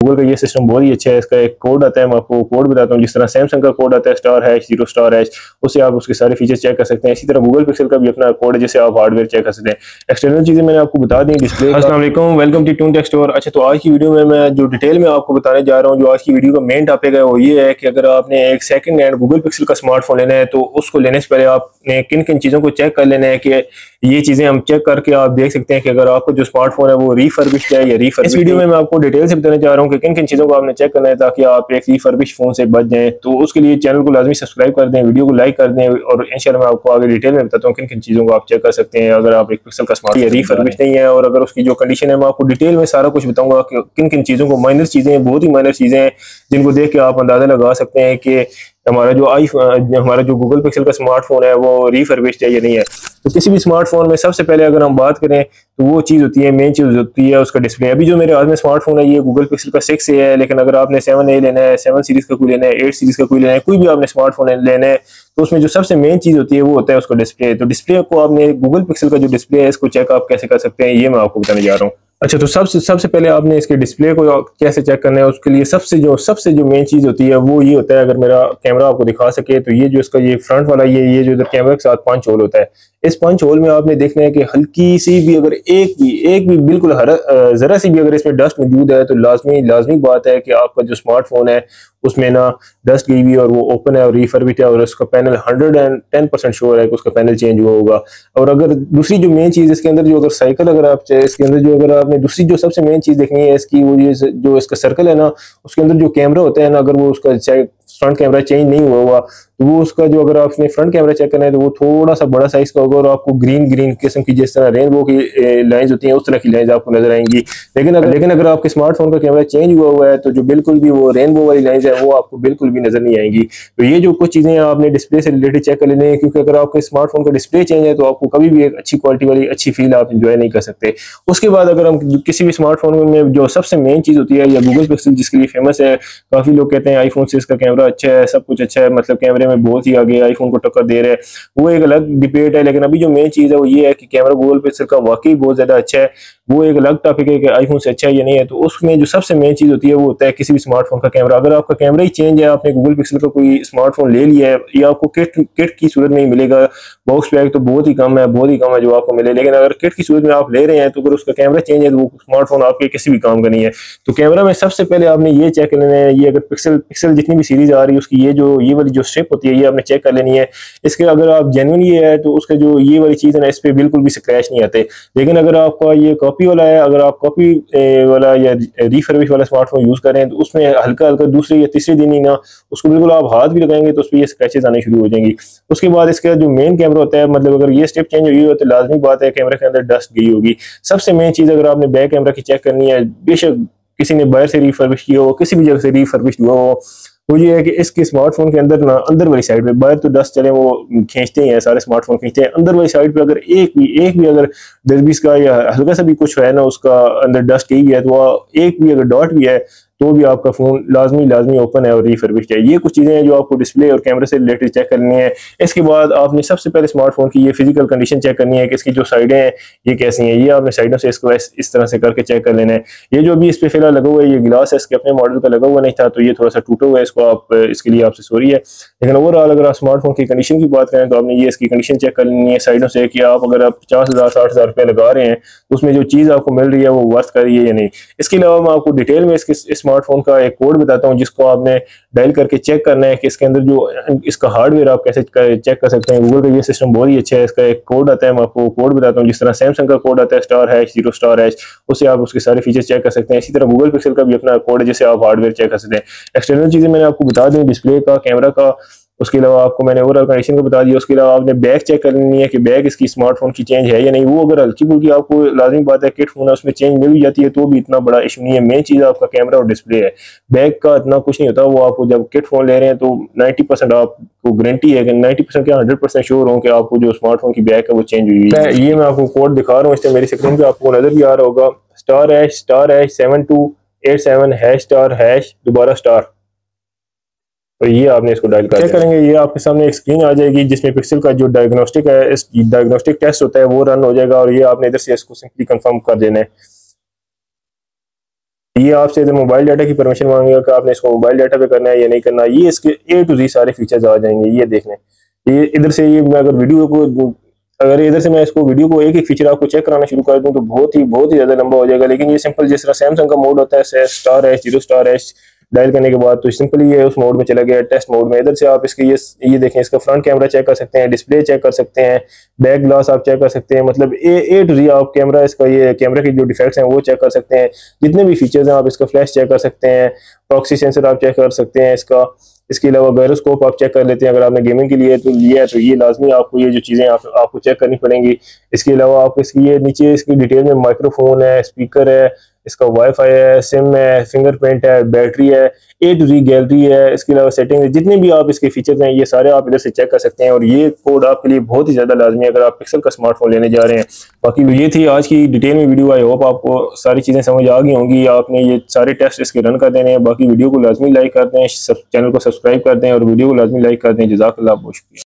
Google का ये system बहुत ही अच्छा है। इसका एक कोड आता है, मैं आपको कोड बताता हूँ। जिस तरह सैमसंग का कोड आता है *#0*#, उससे आप उसके सारे फीचर्स चेक कर सकते हैं। इसी तरह गूगल पिक्सल का भी अपना कोड है जिससे आप हार्डवेयर चेक कर सकते हैं। एक्सटर्नल चीजें मैंने आपको बता दी डिस्प्ले। अस्सलाम वालेकुम, welcome to Toon Tech Store. अच्छा, तो आज की वीडियो में मैं जो डिटेल में आपको बताने जा रहा हूँ, जो आज की वीडियो का मेन टॉपिक है वो ये है कि अगर आपने एक सेकंड हैंड गूगल पिक्सल का स्मार्टफोन लेना है तो उसको लेने से पहले आपने किन किन चीज़ों को चेक कर लेना है कि ये चीज़ें हम चेक करके आप देख सकते हैं कि अगर आपका जो स्मार्टफोन है वो रिफर्बिश्ड है या रिफर्बिश। इस वीडियो में मैं आपको डिटेल से बताने जा रहा हूँ कि किन किन चीज़ों को आपने चेक करना है ताकि आप एक रिफर्बिश फोन से बच जाएं। तो उसके लिए चैनल को लाजमी सब्सक्राइब कर दें, वीडियो को लाइक कर दें और इंशाल्लाह मैं आपको आगे डिटेल में बताता हूँ किन किन चीज़ों को आप चेक कर सकते हैं अगर आप एक पिक्सल का स्मार्टफोन या रिफर्बिश नहीं है। और अगर उसकी जो कंडीशन है मैं आपको डिटेल में सारा कुछ बताऊंगा कि किन किन चीज़ों को, माइनर चीज़ें हैं, बहुत ही माइनर चीज़ें हैं जिनको देख के आप अंदाजा लगा सकते हैं कि हमारा जो गूगल पिक्सल का स्मार्टफोन है वो रिफर्बिश्ड है या नहीं है। तो किसी भी स्मार्टफोन में सबसे पहले अगर हम बात करें तो वो चीज़ होती है, मेन चीज़ होती है उसका डिस्प्ले। अभी जो मेरे हाथ में स्मार्टफोन है ये गूगल पिक्सल का 6A है, लेकिन अगर आपने 7A लेना है, 7 सीरीज का कोई लेना है, 8 सीरीज का कोई लेना है, कोई भी आपने स्मार्टफोन लेना है तो उसमें जो सबसे मेन चीज़ होती है वो होता है उसका डिस्प्ले। तो डिस्प्ले को आपने गूगल पिक्सल का जो डिस्प्ले है इसको चेक आप कैसे कर सकते हैं ये मैं आपको बताने जा रहा हूँ। अच्छा, तो सबसे पहले आपने इसके डिस्प्ले को कैसे चेक करना है, उसके लिए सबसे जो मेन चीज़ होती है वो ये होता है। अगर मेरा कैमरा आपको दिखा सके तो ये जो इसका ये फ्रंट वाला ये जो इधर कैमरा के साथ पंच होल होता है, इस पंच होल में आपने देखना है कि हल्की सी भी अगर एक भी बिल्कुल जरा सी भी अगर इसमें डस्ट मौजूद है तो लाजमी बात है कि आपका जो स्मार्टफोन है उसमें ना डस्ट गई हुई और वो ओपन है और रिफर्बिश्ड है और उसका पैनल 110% श्योर है कि उसका पैनल चेंज हुआ होगा। और अगर दूसरी जो मेन चीज़ इसके अंदर जो अगर साइकिल अगर आप इसके अंदर जो अगर आपने दूसरी जो सबसे मेन चीज़ देखनी है इसकी वो ये जो इसका सर्कल है ना, उसके अंदर जो कैमरा होता है ना, अगर वो उसका फ्रंट कैमरा चेंज नहीं हुआ तो वो उसका जो अगर आपने फ्रंट कैमरा चेक करना है तो वो थोड़ा सा बड़ा साइज का होगा और आपको ग्रीन किस्म की जिस तरह रेनबो की लाइंस होती हैं उस तरह की लाइंस आपको नजर आएंगी। लेकिन अगर आपके स्मार्टफोन का कैमरा चेंज हुआ है तो जो बिल्कुल भी वो रेनबो वाली लाइंस है वो आपको बिल्कुल भी नजर नहीं आएंगी। तो ये जो कुछ चीजें आपने डिस्प्ले से रिलेटेड चेक कर लेनी है, क्योंकि अगर आपके स्मार्टफोन का डिस्प्ले चेंज है तो आपको कभी भी एक अच्छी क्वालिटी वाली अच्छी फील आप इंजॉय नहीं कर सकते। उसके बाद अगर हम किसी भी स्मार्टफोन में जो सबसे मेन चीज होती है या गूगल पिक्सल जिसके लिए फेमस है, काफी लोग कहते हैं आईफोन से इसका कैमरा अच्छा है, सब कुछ अच्छा है, मतलब कैमरे में बहुत ही आगे आईफोन को टक्कर दे रहे हैं, वो एक अलग डिबेट है। लेकिन अभी जो मेन चीज है वो ये है कि कैमरा गूगल पिक्सल का वाकई बहुत ज्यादा अच्छा है, वो एक अलग टॉपिक है कि आईफोन से अच्छा है या नहीं है। तो उसमें जो सबसे मेन चीज होती है वो होता है किसी भी स्मार्टफोन का कैमरा। अगर आपका कैमरा ही चेंज है, आपने गूगल पिक्सल का कोई स्मार्टफोन ले लिया है, या आपको किट की सूरत में ही मिलेगा, बॉक्स पैक तो बहुत ही कम है जो आपको मिले, लेकिन अगर किट की सूरत में आप ले रहे हैं तो अगर उसका कैमरा चेंज है तो वो स्मार्टफोन आपके किसी भी काम का नहीं है। तो कैमरा में सबसे पहले आपने ये चेक कर लेना है, ये अगर पिक्सल जितनी भी सीरीज आ रही है उसकी ये वाली जो स्ट्रिप होती है ये आपने चेक कर लेनी है। इसके अगर आप जेन्युइन ये है तो उसका जो ये वाली चीज़ है ना, इस पर बिल्कुल भी स्क्रैच नहीं आते। लेकिन अगर आपका ये कॉपी वाला है, अगर आप कॉपी वाला या रिफर्बिश वाला स्मार्टफोन यूज़ करें तो उसमें हल्का दूसरे या तीसरे दिन ही ना उसको बिल्कुल आप हाथ भी लगाएंगे तो उस पर ये स्क्रैचेस आने शुरू हो जाएंगी। उसके बाद इसका जो मेन कैमरा होता है, मतलब अगर ये स्टेप चेंज हुई हो तो लाजमी बात है कैमरे के अंदर डस्ट गई होगी। सबसे मेन चीज़ अगर आपने बैक कैमरा की चेक करनी है, बेशक किसी ने बाहर से रिफर्बिश किया हो, किसी भी जगह से रिफर्बिश हुआ हो, वो ये है कि इसके स्मार्टफोन के अंदर ना अंदर वाली साइड पे, बाहर तो डस्ट चले वो खींचते ही हैं, सारे स्मार्टफोन खींचते हैं, अंदर वाली साइड पे अगर एक भी अगर डस्टबिन का या हल्का सा भी कुछ है ना उसका अंदर डस्ट गई है तो वह एक भी अगर डॉट भी है तो भी आपका फोन लाजमी ओपन है और रिफर्बिश्ड है। ये कुछ चीजें हैं जो आपको डिस्प्ले और कैमरे से रिलेटेड चेक करनी है। इसके बाद आपने सबसे पहले स्मार्टफोन की ये फिजिकल कंडीशन चेक करनी है कि इसकी जो साइडें हैं ये कैसी हैं, ये आपने साइडों से इसको इस तरह से करके चेक कर लेना है। ये जो अभी इस पे फिलहाल लगा हुआ है ये गिलास है, इसके अपने मॉडल का लगा हुआ नहीं था तो ये थोड़ा सा टूटा हुआ है, इसको आप इसके लिए आपसे सॉरी है। लेकिन ओवरऑल अगर आप स्मार्टफोन की कंडीशन की बात करें तो आपने ये इसकी कंडीशन चेक कर लेनी है साइडों से कि आप अगर आप 50,000 60,000 रुपये लगा रहे हैं तो उसमें जो चीज़ आपको मिल रही है वो वर्थ कर रही है या नहीं। इसके अलावा मैं आपको डिटेल में इसके स्मार्टफोन का एक कोड बताता हूं जिसको आपने डायल करके चेक करना है कि इसके अंदर जो इसका हार्डवेयर आप कैसे चेक कर सकते हैं। गूगल का ये सिस्टम बहुत ही अच्छा है, इसका एक कोड आता है, मैं आपको कोड बताता हूं। जिस तरह सैमसंग का कोड आता है *#0*#, उससे आप उसके सारे फीचर्स चेक कर सकते हैं। इसी तरह गूगल पिक्सल का भी अपना कोड है जिससे आप हार्डवेयर चेक कर सकते हैं। एक्सटर्नल चीजें मैंने आपको बता दी, डिस्प्ले का, कैमरा का, उसके अलावा आपको मैंने ओवरऑल कंडीशन को बता दिया। उसके अलावा आपने बैक चेक करनी है कि बैक इसकी स्मार्टफोन की चेंज है या नहीं। वो अगर हल्की फुल्की आपको लाजमी बात है किट फोन है उसमें चेंज मिल भी जाती है तो भी इतना बड़ा इशू नहीं है। मेन चीज़ आपका कैमरा और डिस्प्ले है, बैक का इतना कुछ नहीं होता। वो आपको जब किट फोन ले रहे हैं तो 90% आपको गारंटी है कि 90% क्या 100% श्योर हो कि आपको जो स्मार्टफोन की बैक है वो चेंज हुई है। ये मैं आपको कोड दिखा रहा हूँ, इससे मेरी स्क्रीन पर आपको नजर भी आ रहा होगा, *#7287##, दोबारा स्टार। तो ये आपने इसको डायल कर करेंगे, ये आपके सामने एक स्क्रीन आ जाएगी जिसमें पिक्सल का जो डायग्नोस्टिक है, इस डायग्नोस्टिक टेस्ट होता है वो रन हो जाएगा और ये आपने इधर से इसको सिंपली कंफर्म कर देना है। ये आपसे इधर मोबाइल डाटा की परमिशन मांगेगा कि आपने इसको मोबाइल डाटा पे करना है या नहीं करना। ये इसके A to Z सारे फीचर्स आ जाएंगे। ये देख लें, ये इधर से, ये मैं अगर वीडियो को, अगर इधर से मैं इसको वीडियो को एक एक फीचर आपको चेक कराना शुरू कर दूं तो बहुत ही ज्यादा लंबा हो जाएगा। लेकिन ये सिंपल, जिस तरह सैमसंग का मोड होता है star H, zero star H dial करने के बाद तो सिंपली ये उस मोड में चला गया, टेस्ट मोड में। इधर से आप इसके ये देखें, इसका फ्रंट कैमरा चेक कर सकते हैं, डिस्प्ले चेक कर सकते हैं, बैक ग्लास आप चेक कर सकते हैं, मतलब ए टू जी आप कैमरा, इसका ये कैमरा के जो डिफेक्ट्स हैं वो चेक कर सकते हैं, जितने भी फीचर्स हैं आप इसका फ्लैश चेक कर सकते हैं, प्रॉक्सी सेंसर आप चेक कर सकते हैं इसका। इसके अलावा गायरोस्कोप आप चेक कर लेते हैं, अगर आपने गेमिंग के लिए तो लिया है तो ये लाजमी आपको ये जो चीज़ें आपको चेक करनी पड़ेंगी। इसके अलावा आप इसकी ये नीचे इसकी डिटेल में माइक्रोफोन है, स्पीकर है, इसका वाईफाई है, सिम है, फिंगरप्रिंट है, बैटरी है, A to Z गैलरी है, इसके अलावा सेटिंग है, जितने भी आप इसके फीचर्स हैं ये सारे आप इधर से चेक कर सकते हैं। और ये कोड आपके लिए बहुत ही ज़्यादा लाजमी है अगर आप पिक्सल का स्मार्टफोन लेने जा रहे हैं। बाकी ये थी आज की डिटेल में वीडियो। आई होप आपको सारी चीज़ें समझ आ गई होंगी। आपने ये सारे टेस्ट इसके रन कर देने हैं। बाकी वीडियो को लाजमी लाइक कर दें, चैनल को सब्सक्राइब कर दें और वीडियो को लाजमी लाइक कर दें। जज़ाकल्लाह, बहुत शुक्रिया।